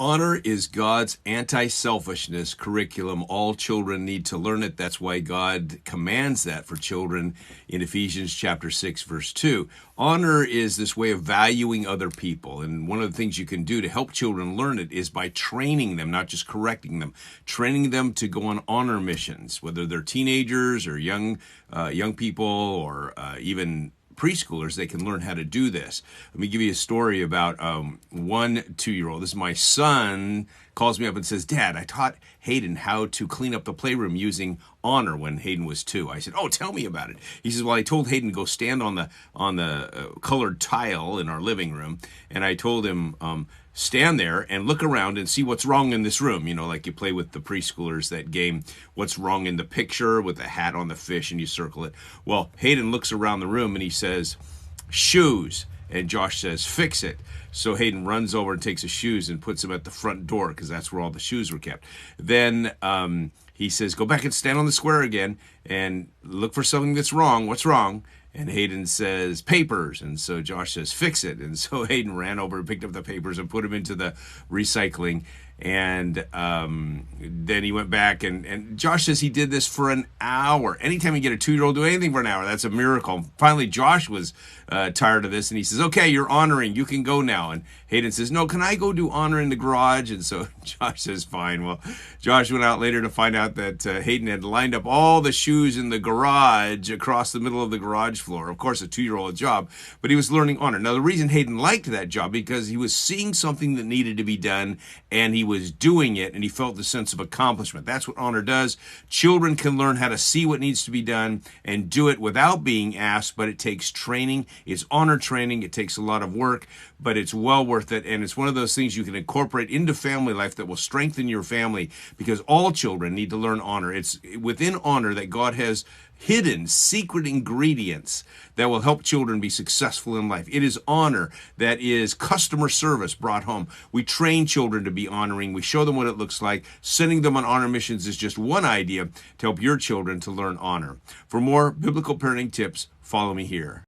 Honor is God's anti-selfishness curriculum. All children need to learn it. That's why God commands that for children in Ephesians chapter 6, verse 2. Honor is this way of valuing other people. And one of the things you can do to help children learn it is by training them, not just correcting them, training them to go on honor missions, whether they're teenagers or young people or even preschoolers. They can learn how to do this. Let me give you a story about one 2-year-old. This is my son, calls me up and says, "Dad, I taught Hayden how to clean up the playroom using honor when Hayden was 2. I said, "Oh, tell me about it." He says, "Well, I told Hayden to go stand on the colored tile in our living room, and I told him stand there and look around and see what's wrong in this room." You know, like you play with the preschoolers, that game, what's wrong in the picture with the hat on the fish, and you circle it. Well, Hayden looks around the room and he says, "Shoes." And Josh says, "Fix it." So Hayden runs over and takes his shoes and puts them at the front door because that's where all the shoes were kept. Then he says, "Go back and stand on the square again and look for something that's wrong. What's wrong?" And Hayden says, "Papers." And so Josh says, "Fix it." And so Hayden ran over and picked up the papers and put them into the recycling. And then he went back and Josh says he did this for an hour. Anytime you get a 2-year-old do anything for an hour, that's a miracle. Finally, Josh was tired of this and he says, "Okay, you're honoring. You can go now." And Hayden says, "No, can I go do honor in the garage?" And so Josh says, "Fine." Well, Josh went out later to find out that Hayden had lined up all the shoes in the garage across the middle of the garage floor. Of course, a 2-year-old job, but he was learning honor. Now, the reason Hayden liked that job because he was seeing something that needed to be done and he was doing it and he felt the sense of accomplishment. That's what honor does. Children can learn how to see what needs to be done and do it without being asked, but it takes training. It's honor training. It takes a lot of work, but it's well worth it. And it's one of those things you can incorporate into family life that will strengthen your family because all children need to learn honor. It's within honor that God has hidden secret ingredients that will help children be successful in life. It is honor that is customer service brought home. We train children to be honoring. We show them what it looks like. Sending them on honor missions is just one idea to help your children to learn honor. For more biblical parenting tips, follow me here.